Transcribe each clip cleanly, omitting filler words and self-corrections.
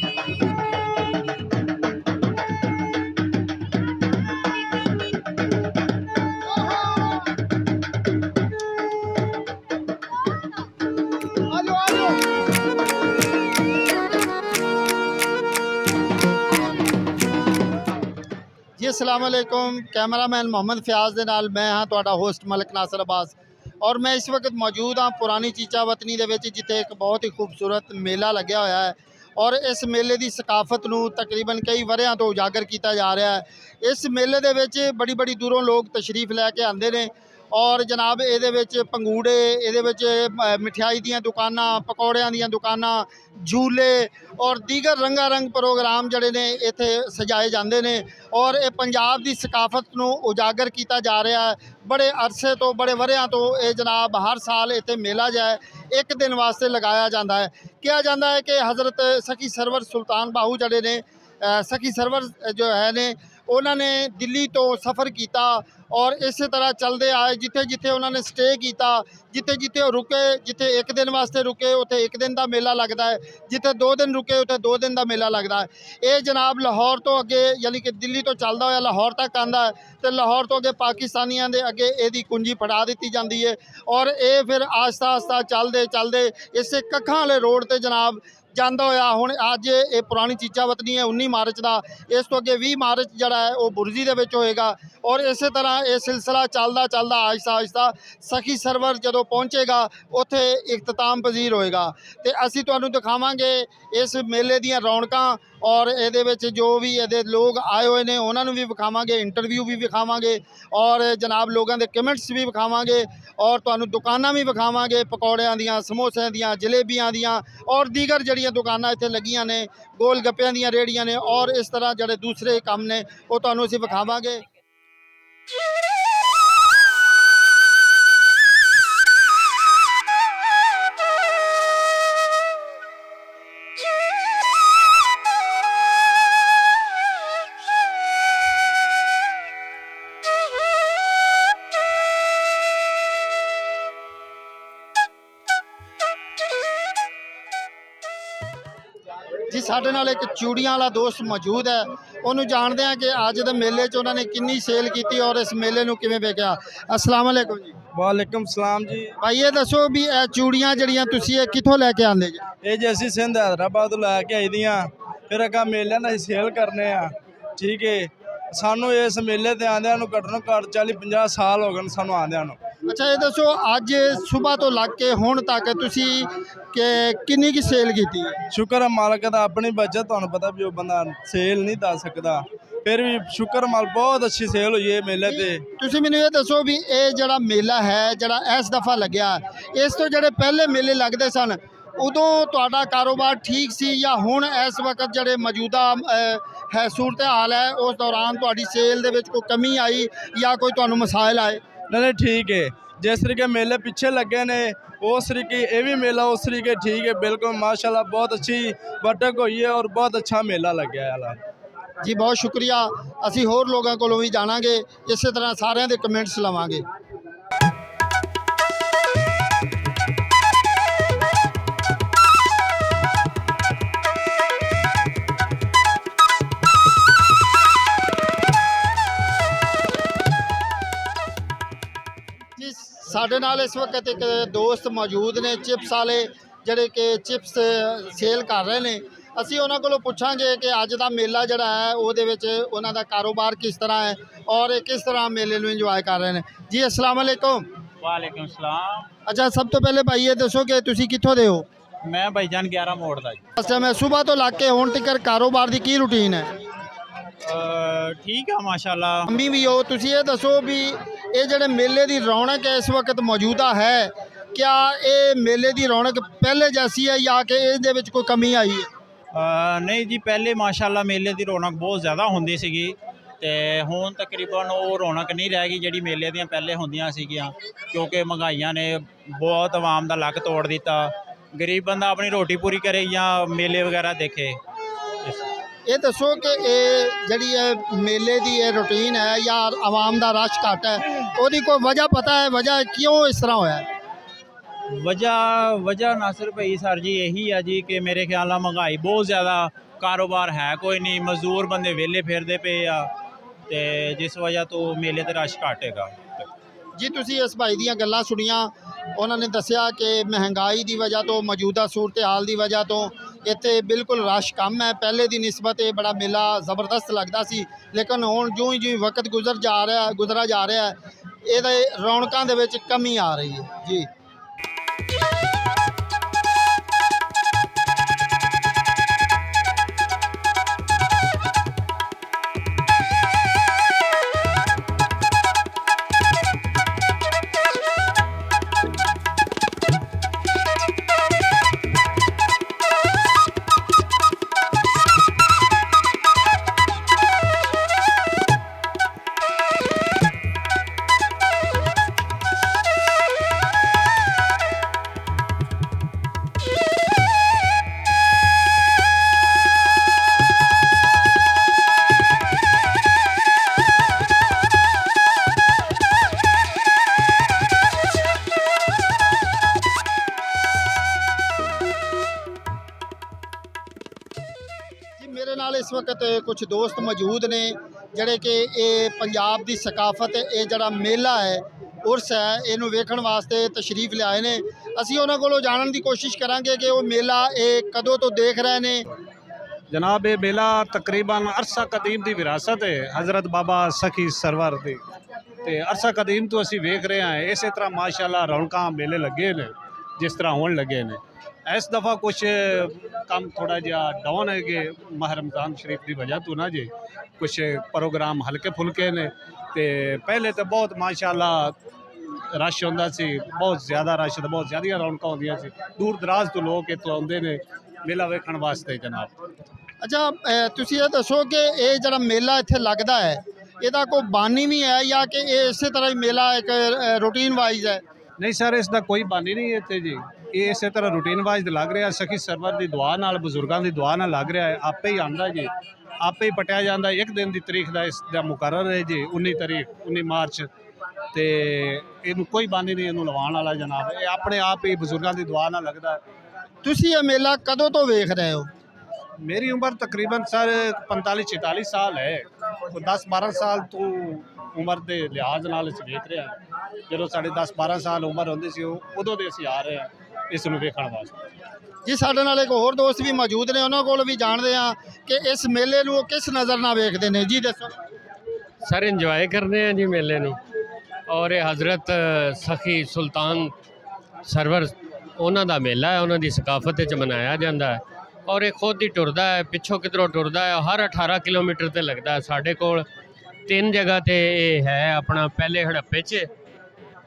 जी अस्सलाम वालेकुम। कैमरामैन मोहम्मद फयाज दे नाल मैं हाँ तुहाडा होस्ट मलिक नासर अब्बास और मैं इस वक्त मौजूद हाँ पुरानी चीचा वतनी दे विच जिथे एक बहुत ही खूबसूरत मेला लग्या होया है और इस मेले की सकाफत नूं तकरीबन कई वरियां तो उजागर किया जा रहा है। इस मेले दे विच बड़ी बड़ी दूरों लोग तशरीफ लैके आते हैं और जनाब ये पंगूड़े ये मिठाई दियाँ दुकानां पकौड़ियां दियां दुकानां झूले और दीगर रंगा रंग प्रोग्राम जड़े ने इत्थे सजाए जाते हैं और ये पंजाब की सकाफत नूं उजागर किया जा रहा है। बड़े अरसे तो बड़े वरियां तो ये जनाब हर साल इत्थे मेला जाए एक दिन वास्ते लगाया जाता है। कहा जाता है कि हज़रत सखी सरवर सुल्तान बाहू जड़े ने सखी सरवर जो है ने उन्होंने दिल्ली तो सफ़र किया और इस तरह चलते आए जिथे जिथे उन्होंने स्टे किया जिथे जिथे रुके जिथे एक दिन वास्ते रुके उत्थे एक दिन का मेला लगता है जिथे 2 दिन रुके उत्थे 2 दिन का मेला लगता है। ये जनाब लाहौर तो अगे यानी कि दिल्ली तो चलता हुआ लाहौर तक आता है तो लाहौर तो अगे पाकिस्तानियों के अगे यदी कुंजी फड़ा दी जाती है और ये फिर आस्ता आस्ता चलते चलते इस कखा वाले रोड पर जनाब जाता होया हुण अज ये पुरानी चीचा वतनी है 19 मार्च का इस तो अगे 20 मार्च जड़ा है वह बुरजी दे विच होएगा और इस तरह ये सिलसिला चलता चलता आहिस्ता आहिस्ता सखी सरवर जदों पहुँचेगा उत्थे इख्तिताम पजीर होएगा। तो असीं तुहानूं दिखावांगे इस मेले दीयां रौनकां और ये जो भी ये लोग आए हुए हैं उन्होंने भी विखावांगे इंटरव्यू भी विखावांगे और जनाब लोगों के कमेंट्स भी विखावांगे और तुहानूं दुकानां भी विखावांगे पकौड़ियां दियां समोसियां दियां जलेबियां दियां और दीगर जड़ियां दुकानां इत्थे लगियां ने गोल गप्पियां दियां रेहड़ियां ने और इस तरह जड़े दूसरे काम ने वो तुहानूं असीं विखावांगे। जी साडे नाल एक चूड़ियां वाला दोस्त मौजूद है उन्होंने जानते हैं कि अज दे मेले च उन्होंने कितनी सेल की और इस मेले नूं किवें वेखिया। अस्सलाम वालेकुम जी। वालेकुम सलाम जी। भाई ये दसो भी ए चूड़ियां जड़ियां तुसीं ये कित्थों लैके आंदे जी? ये जी असीं सिंध हैदराबाद तो लैके आई दियां फिर अग्गा मेले दा सेल करने ठीक है। सानू इस मेले ते आंदियां नूं घट्टो घट्ट 40-50 साल हो गए सानू आंदियां नूं। अच्छा ये दसो अज सुबह तो लग के हुण तक तुसीं के किन्नी की सेल की? शुक्र है मालक दा अपनी बचत तुहानूं पता भी वो बंदा सेल नहीं दस सकदा फिर भी शुक्र माल बहुत अच्छी सेल हुई है मेले ते। तुसीं मैनूं ये दसो भी ये जड़ा मेला है जड़ा इस दफ़ा लग्या इस तो जड़े पहले मेले लगते सन उदों तुहाडा कारोबार ठीक सी या हुण इस वक्त जड़े मौजूदा है सूरत हाल है उस दौरान तुहाडी सेल दे विच कोई कमी आई या कोई तुहानूं मसाइल आए? नहीं ठीक है जिस तरीके मेले पिछे लगे ने उस तरीके ये भी मेला उस तरीके ठीक है बिल्कुल माशाल्लाह बहुत अच्छी बटक हुई है और बहुत अच्छा मेला लग्या है। जी बहुत शुक्रिया। असीं होर लोगों कोलों भी जाणांगे इस तरह सारिਆਂ ਦੇ कमेंट्स लवांगे। साडे नाल इस वक्त एक दोस्त मौजूद ने चिप्स वाले जड़े कि चिप्स सेल कर रहे हैं असी उन्होंने को पुछांगे कि अज का मेला जड़ा है उन्हों का कारोबार किस तरह है और किस तरह मेले में इंजॉय कर रहे हैं। जी अस्सलाम वालेकुम। वालेकुम सलाम। अच्छा सब तो पहले भाई ये दसो कि तुसी कित्थों दे हो? मैं भाईजान 11 मोड़ दा। अच्छा मैं सुबह तो लग के हुण तक कारोबार की रूटीन है? ठीक है माशाल्लाह। अम्मी भी हो तुसी ये दसो भी ये जड़े मेले की रौनक है इस वक्त मौजूदा है क्या ये मेले की रौनक पहले जैसी है या कि इहदे विच कोई कमी आई है? नहीं जी पहले माशाल्लाह मेले की रौनक बहुत ज़्यादा होंदी सीगी ते हुण तकरीबन वो रौनक नहीं रह गई जिहड़ी मेले दियां पहले होंदियां सीगियां क्योंकि महंगाइयां ने बहुत आवाम दा लक तोड़ दिता। गरीब बंदा अपनी रोटी पूरी करे या मेले वगैरह देखे। ये दसो कि जी मेले की ये रूटीन है या आवाम का रश घट है उसकी कोई वजह पता है वजह क्यों इस तरह होया? ਵਜ੍ਹਾ ਨਾਸਿਰ ਭਾਈ ਸਰ ਜੀ ਇਹੀ ਆ ਜੀ ਕਿ ਮੇਰੇ ਖਿਆਲ ਨਾਲ ਮਹਿੰਗਾਈ ਬਹੁਤ ਜ਼ਿਆਦਾ, ਕਾਰੋਬਾਰ ਹੈ ਕੋਈ ਨਹੀਂ, ਮਜ਼ਦੂਰ ਬੰਦੇ ਵਿਹਲੇ ਫਿਰਦੇ ਪਏ ਆ, ਤੇ ਜਿਸ ਵਜ੍ਹਾ ਤੋਂ ਮੇਲੇ ਤੇ ਰਸ਼ ਘੱਟ ਹੈਗਾ। ਜੀ ਤੁਸੀਂ ਇਸ ਭਾਈ ਦੀਆਂ ਗੱਲਾਂ ਸੁਣੀਆਂ, ਉਹਨਾਂ ਨੇ ਦੱਸਿਆ ਕਿ ਮਹਿੰਗਾਈ ਦੀ ਵਜ੍ਹਾ ਤੋਂ, ਮੌਜੂਦਾ ਸੂਰਤ ਹਾਲ ਦੀ ਵਜ੍ਹਾ ਤੋਂ ਇੱਥੇ ਬਿਲਕੁਲ ਰਸ਼ ਕਮ ਹੈ। ਪਹਿਲੇ ਦੀ ਨਿਸਬਤ ਇਹ ਬੜਾ ਮੇਲਾ ਜ਼ਬਰਦਸਤ ਲੱਗਦਾ ਸੀ, ਲੇਕਿਨ ਹੁਣ ਜਿਉਂ ਹੀ ਵਕਤ ਗੁਜ਼ਰਾ ਜਾ ਰਿਹਾ ਹੈ, ਇਹਦੇ ਰੌਣਕਾਂ ਦੇ ਵਿੱਚ ਕਮੀ ਆ ਰਹੀ ਹੈ ਜੀ। ਮੇਰੇ ਨਾਲ ਇਸ ਵਕਤ ਕੁਝ ਦੋਸਤ ਮੌਜੂਦ ਨੇ ਜਿਹੜੇ ਕਿ ਇਹ ਪੰਜਾਬ ਦੀ ਸਕਾਫਤ, ਇਹ ਜਿਹੜਾ ਮੇਲਾ ਹੈ, ਉਰਸ ਹੈ, ਇਹਨੂੰ ਵੇਖਣ ਵਾਸਤੇ ਤਸ਼ਰੀਫ ਲਿਆਏ ਨੇ। ਅਸੀਂ ਉਹਨਾਂ ਕੋਲੋਂ ਜਾਣਨ ਦੀ ਕੋਸ਼ਿਸ਼ ਕਰਾਂਗੇ ਕਿ ਉਹ ਮੇਲਾ ਇਹ ਕਦੋਂ ਤੋਂ ਦੇਖ ਰਹੇ ਨੇ। जनाब ये मेला तकरीबन अरसा कदीम की विरासत है हज़रत बाबा सखी सरवर की, तो अरसा कदीम तो असी वेख रहे हैं। इस तरह माशाल्लाह रौनक मेले लगे ने जिस तरह होने लगे ने। इस दफ़ा कुछ काम थोड़ा जिहा डाउन है कि माह रमज़ान शरीफ की वजह तो ना जी कुछ प्रोग्राम हल्के फुल्के ने, तो पहले तो बहुत माशाल्लाह रश होंदा सी, बहुत ज़्यादा रश, बहुत ज़्यादा रौनक होंदियां सी। दूर दराज तो लोग इत्थों आउंदे ने मेला वेखण वास्ते जनाब। अच्छा ਤੁਸੀਂ ਇਹ ਦੱਸੋ ਕਿ ਇਹ ਜਿਹੜਾ ਮੇਲਾ ਇੱਥੇ ਲੱਗਦਾ ਹੈ, ਇਹਦਾ ਕੋਈ ਬਾਨੀ ਵੀ ਹੈ ਜਾਂ ਕਿ ਇਹ ਇਸੇ ਤਰ੍ਹਾਂ ਹੀ ਮੇਲਾ ਇੱਕ ਰੂਟੀਨ ਵਾਈਜ਼ ਹੈ? नहीं सर इसका कोई बानी नहीं है इत्थे जी, ये इस तरह रूटीन वाइज लग रहा। सखी सरवर की दुआ नाल, बुजुर्गों की दुआ नाल लग रहा है। आपे ही आंदा जी, आपे ही पटिया जाता। एक दिन की तारीख का इसका मुकर्रर है जी 19 तारीख 19 मार्च, तो इनू कोई बानी नहीं इनू लवाण वाला जनाब, ये अपने आप ही बुजुर्गों की दुआ नाल लगता है। ਤੁਸੀਂ ਇਹ ਮੇਲਾ ਕਦੋਂ ਤੋਂ ਵੇਖ ਰਹੇ ਹੋ? मेरी उम्र तकरीबन सर 45-46 साल है, 10-12 साल तो उम्र के लिहाज नाल असीं वेख रहे हैं। जो साढ़े 10-12 साल उम्र होंदी सी उदों दे असीं आ रहे हैं इस नूं वेखण वास्ते। ਜੀ ਸਾਡੇ ਨਾਲ ਇੱਕ ਹੋਰ ਦੋਸਤ ਵੀ ਮੌਜੂਦ ਨੇ, ਉਹਨਾਂ ਕੋਲ ਵੀ ਜਾਣਦੇ ਹਾਂ ਕਿ ਇਸ ਮੇਲੇ ਨੂੰ ਉਹ ਕਿਸ ਨਜ਼ਰ ਨਾਲ ਵੇਖਦੇ ਨੇ। ਜੀ ਦੱਸੋ। ਸਰ ਇੰਜੋਏ ਕਰਦੇ ਹਾਂ ਜੀ ਮੇਲੇ ਨੂੰ, ਔਰ ਇਹ ਹਜ਼ਰਤ ਸਖੀ ਸੁਲਤਾਨ ਸਰਵਰ ਉਹਨਾਂ ਦਾ ਮੇਲਾ ਹੈ, ਉਹਨਾਂ ਦੀ ਸਕਾਫਤ ਵਿੱਚ ਮਨਾਇਆ ਜਾਂਦਾ ਹੈ। ਔਰ ਇਹ ਖੁਦ ਹੀ ਟੁਰਦਾ ਹੈ, ਪਿੱਛੋਂ ਕਿਧਰੋਂ ਟੁਰਦਾ ਹੈ, ਹਰ 18 ਕਿਲੋਮੀਟਰ ਤੇ ਲੱਗਦਾ ਹੈ। ਸਾਡੇ ਕੋਲ 3 ਜਗ੍ਹਾ ਤੇ ਇਹ ਹੈ ਆਪਣਾ। ਪਹਿਲੇ ਹੜੱਪੇ 'ਚ,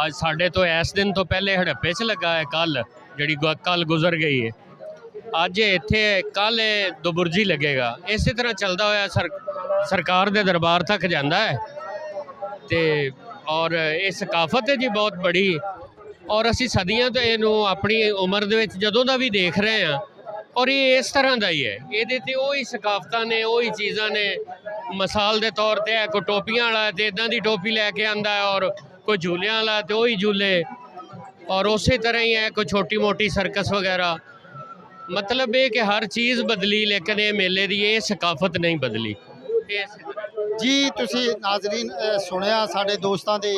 ਅੱਜ ਸਾਡੇ ਤੋਂ ਇਸ ਦਿਨ ਤੋਂ ਪਹਿਲੇ ਹੜੱਪੇ 'ਚ ਲੱਗਾ ਹੈ, ਕੱਲ ਜਿਹੜੀ ਕੱਲ ਗੁਜ਼ਰ ਗਈ ਹੈ। ਅੱਜ ਇੱਥੇ ਕੱਲ ਇਹ ਦੁਬੁਰਜੀ ਲੱਗੇਗਾ। ਇਸੇ ਤਰ੍ਹਾਂ ਚੱਲਦਾ ਹੋਇਆ ਸਰਕਾਰ ਦੇ ਦਰਬਾਰ ਤੱਕ ਜਾਂਦਾ ਹੈ। ਤੇ ਔਰ ਇਹ ਸਕਾਫਤ ਹੈ ਜੀ ਬਹੁਤ ਬੜੀ, ਔਰ ਅਸੀਂ ਸਦੀਆਂ ਤੋਂ ਇਹਨੂੰ ਆਪਣੀ ਉਮਰ ਦੇ ਵਿੱਚ ਜਦੋਂ ਦਾ ਵੀ ਦੇਖ ਰਹੇ ਹਾਂ, ਔਰ ਇਹ ਇਸ ਤਰ੍ਹਾਂ ਦਾ ਹੀ ਹੈ। ਇਹਦੇ ਤੇ ਉਹੀ ਸਕਾਫਤਾਂ ਨੇ, ਉਹੀ ਚੀਜ਼ਾਂ ਨੇ। ਮਿਸਾਲ ਦੇ ਤੌਰ ਤੇ ਕੋਈ ਟੋਪੀਆਂ ਵਾਲਾ ਤੇ ਇਦਾਂ ਦੀ ਟੋਪੀ ਲੈ ਕੇ ਆਂਦਾ ਹੈ, ਔਰ ਕੋਈ ਝੂਲਿਆਂ ਵਾਲਾ ਤੇ ਉਹੀ ਝੂਲੇ, ਔਰ ਉਸੇ ਤਰ੍ਹਾਂ ਹੀ ਹੈ ਕੋਈ ਛੋਟੀ ਮੋਟੀ ਸਰਕਸ ਵਗੈਰਾ। ਮਤਲਬ ਇਹ ਕਿ ਹਰ ਚੀਜ਼ ਬਦਲੀ, ਲੇਕਿਨ ਇਹ ਮੇਲੇ ਦੀ ਇਹ ਸਕਾਫਤ ਨਹੀਂ ਬਦਲੀ। ਜੀ ਤੁਸੀਂ ਨਾਜ਼ਰੀਨ ਸੁਣਿਆ, ਸਾਡੇ ਦੋਸਤਾਂ ਦੇ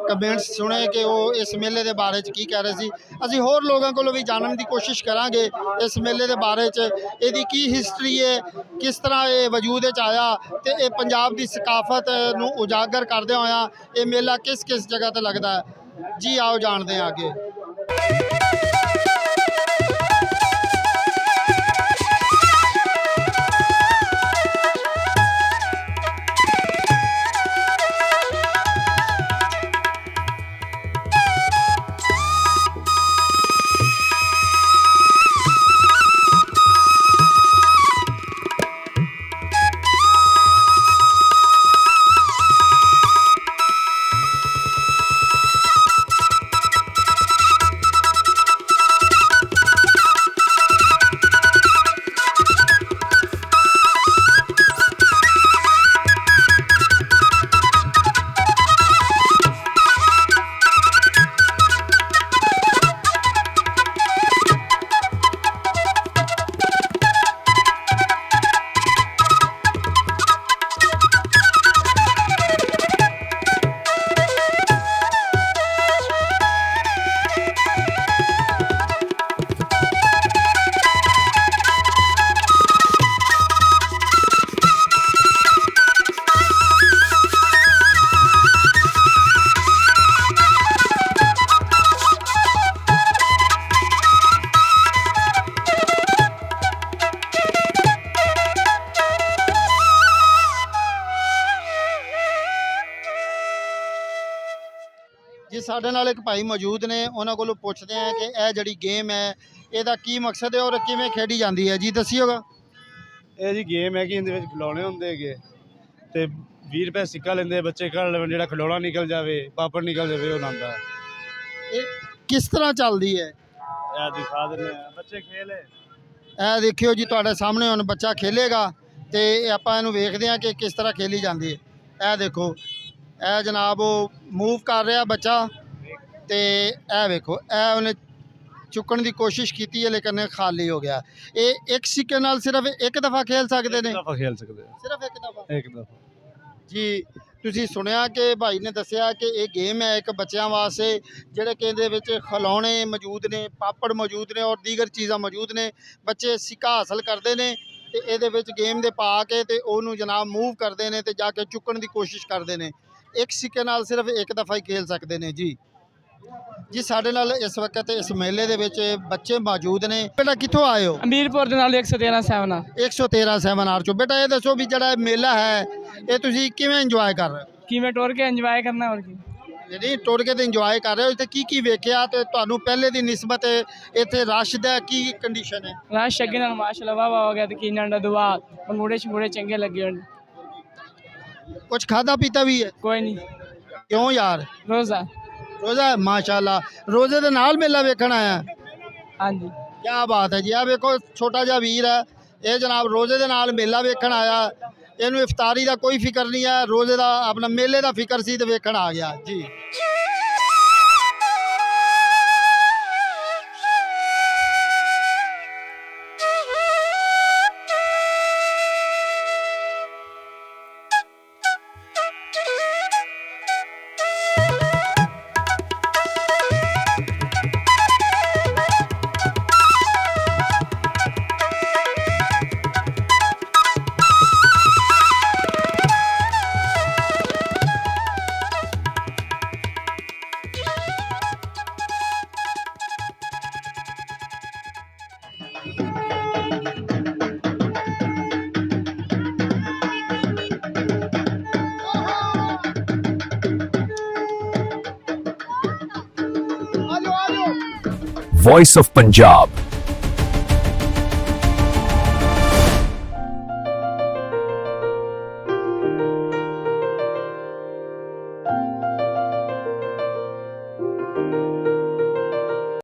ਕਮੈਂਟਸ ਸੁਣੇ ਕਿ ਉਹ ਇਸ ਮੇਲੇ ਦੇ ਬਾਰੇ 'ਚ ਕੀ ਕਹਿ ਰਹੇ ਸੀ। ਅਸੀਂ ਹੋਰ ਲੋਕਾਂ ਕੋਲੋਂ ਵੀ ਜਾਣਨ ਦੀ ਕੋਸ਼ਿਸ਼ ਕਰਾਂਗੇ ਇਸ ਮੇਲੇ ਦੇ ਬਾਰੇ 'ਚ, ਇਹਦੀ ਕੀ ਹਿਸਟਰੀ ਹੈ, ਕਿਸ ਤਰ੍ਹਾਂ ਇਹ ਵਜੂਦ ਵਿੱਚ ਆਇਆ, ਤੇ ਇਹ ਪੰਜਾਬ ਦੀ ਸਕਾਫਤ ਨੂੰ ਉਜਾਗਰ ਕਰਦਿਆਂ ਹੋਇਆਂ ਇਹ ਮੇਲਾ ਕਿਸ ਕਿਸ ਜਗ੍ਹਾ ਤੇ ਲੱਗਦਾ ਹੈ। ਜੀ ਆਓ ਜਾਣਦੇ ਹਾਂ ਅੱਗੇ। ਜੀ ਸਾਡੇ ਨਾਲ ਇੱਕ ਭਾਈ ਮੌਜੂਦ ਨੇ, ਉਹਨਾਂ ਕੋਲੋਂ ਪੁੱਛਦੇ ਆ ਕਿ ਇਹ ਜਿਹੜੀ ਗੇਮ ਹੈ ਇਹਦਾ ਕੀ ਮਕਸਦ ਹੈ ਔਰ ਕਿਵੇਂ ਖੇਡੀ ਜਾਂਦੀ ਹੈ ਜੀ, ਦੱਸਿਓਗਾ। ਇਹ ਜੀ ਗੇਮ ਹੈ ਕਿ ਇਹਦੇ ਵਿੱਚ ਖਿਡੌਣੇ ਹੁੰਦੇ ਹੈਗੇ ਤੇ 20 ਰੁਪਏ ਸਿੱਕਾ ਲੈਂਦੇ ਬੱਚੇ, ਕੱਢ ਲੈਣ, ਜਿਹੜਾ ਖਿਡੌਣਾ ਨਿਕਲ ਜਾਵੇ, ਪਾਪੜ ਨਿਕਲ ਜਾਵੇ, ਉਹ ਆਉਂਦਾ। ਇਹ ਕਿਸ ਤਰ੍ਹਾਂ ਚੱਲਦੀ ਹੈ? ਇਹ ਦਿਖਾ ਦਿੰਦੇ ਆ, ਬੱਚੇ ਖੇਲੇ। ਇਹ ਦੇਖਿਓ ਜੀ ਤੁਹਾਡੇ ਸਾਹਮਣੇ ਹੁਣ ਬੱਚਾ ਖੇਲੇਗਾ ਤੇ ਆਪਾਂ ਇਹਨੂੰ ਵੇਖਦੇ ਹਾਂ ਕਿ ਕਿਸ ਤਰ੍ਹਾਂ ਖੇਲੀ ਜਾਂਦੀ ਹੈ। ਇਹ ਦੇਖੋ, ਇਹ ਜਨਾਬ ਉਹ ਮੂਵ ਕਰ ਰਿਹਾ ਬੱਚਾ ਤੇ ਇਹ ਵੇਖੋ, ਇਹ ਉਹਨੇ ਚੁੱਕਣ ਦੀ ਕੋਸ਼ਿਸ਼ ਕੀਤੀ ਹੈ ਲੇਕਿਨ ਖਾਲੀ ਹੋ ਗਿਆ। ਇਹ ਇੱਕ ਸਿੱਕੇ ਨਾਲ ਸਿਰਫ ਇੱਕ ਦਫਾ ਖੇਲ ਸਕਦੇ ਨੇ? ਦਫਾ ਖੇਲ ਸਕਦੇ ਆ, ਸਿਰਫ ਇੱਕ ਦਫਾ। ਇੱਕ ਦਫਾ ਜੀ ਤੁਸੀਂ ਸੁਣਿਆ ਕਿ ਭਾਈ ਨੇ ਦੱਸਿਆ ਕਿ ਇਹ ਗੇਮ ਹੈ ਇੱਕ ਬੱਚਿਆਂ ਵਾਸਤੇ, ਜਿਹੜੇ ਕਿ ਇਹਦੇ ਵਿੱਚ ਖਿਡੌਣੇ ਮੌਜੂਦ ਨੇ, ਪਾਪੜ ਮੌਜੂਦ ਨੇ ਔਰ ਦੀਗਰ ਚੀਜ਼ਾਂ ਮੌਜੂਦ ਨੇ। ਬੱਚੇ ਸਿੱਕਾ ਹਾਸਲ ਕਰਦੇ ਨੇ ਤੇ ਇਹਦੇ ਵਿੱਚ ਗੇਮ ਦੇ ਪਾ ਕੇ ਤੇ ਉਹਨੂੰ ਜਨਾਬ ਮੂਵ ਕਰਦੇ ਨੇ ਤੇ ਜਾ ਕੇ ਚੁੱਕਣ ਦੀ ਕੋਸ਼ਿਸ਼ ਕਰਦੇ ਨੇ। ਇੱਕ ਸਿੱਕੇ ਨਾਲ ਸਿਰਫ ਇੱਕ ਦਫਾ ਹੀ ਖੇਲ ਸਕਦੇ ਨੇ ਜੀ। ਜੀ ਸਾਡੇ ਨਾਲ ਇਸ ਵਕਤ ਇਸ ਮੇਲੇ ਦੇ ਵਿੱਚ ਬੱਚੇ ਮੌਜੂਦ ਨੇ। ਬੇਟਾ ਕਿੱਥੋਂ ਆਏ ਹੋ? ਅਮੀਰਪੁਰ ਦੇ ਨਾਲ 113 113 7 ਚੋਂ। ਬੇਟਾ ਇਹ ਦੱਸੋ ਵੀ ਜਿਹੜਾ ਮੇਲਾ ਹੈ ਇਹ ਤੁਸੀਂ ਕਿਵੇਂ ਇੰਜੋਏ ਕਰ ਰਹੇ ਹੋ? ਕਿਵੇਂ ਟੁਰ ਕੇ ਇੰਜੋਏ ਕਰਨਾ ਹੋਰ ਕੀ। ਜਿਹੜੀ ਟੁਰ ਕੇ ਤੇ ਇੰਜੋਏ ਕਰ ਰਹੇ ਹੋ, ਇੱਥੇ ਕੀ ਕੀ ਵੇਖਿਆ ਤੇ ਤੁਹਾਨੂੰ ਪਹਿਲੇ ਦੀ ਨਿਸਬਤ ਇੱਥੇ ਰਸ਼ ਦਾ ਕੀ ਕੰਡੀਸ਼ਨ ਹੈ? ਰਸ਼ ਅੱਗੇ ਨਾਲ ਮਾਸ਼ਾਅੱਲਾ ਵਾਹ ਹੋ ਗਿਆ ਤੇ ਕੀਨਾਂ ਦਾ ਦੁਆ ਪੰਗੂੜੇ ਛਮੂੜੇ ਚੰਗੇ ਲੱਗੇ ਹਨ। ਕੁਝ ਖਾਦਾ ਪੀਤਾ ਵੀ ਹੈ? ਕੋਈ ਨਹੀਂ, ਕਿਉਂ ਯਾਰ? ਰੋਜ਼ਾ। ਰੋਜ਼ਾ? ਮਾਸ਼ਾਅੱਲਾ, ਰੋਜ਼ੇ ਦੇ ਨਾਲ ਮੇਲਾ ਵੇਖਣ ਆਇਆ? ਹਾਂਜੀ। ਕੀ ਬਾਤ ਹੈ ਜੀ। ਆ ਵੇਖੋ ਛੋਟਾ ਜਿਹਾ ਵੀਰ ਹੈ, ਇਹ ਜਨਾਬ ਰੋਜ਼ੇ ਦੇ ਨਾਲ ਮੇਲਾ ਵੇਖਣ ਆਇਆ। ਇਹਨੂੰ ਇਫਤਾਰੀ ਦਾ ਕੋਈ ਫਿਕਰ ਨਹੀਂ ਹੈ, ਰੋਜ਼ੇ ਦਾ ਆਪਣਾ ਮੇਲੇ ਦਾ ਫਿਕਰ ਸੀ ਤੇ ਵੇਖਣ ਆ ਗਿਆ ਜੀ। Voice of Punjab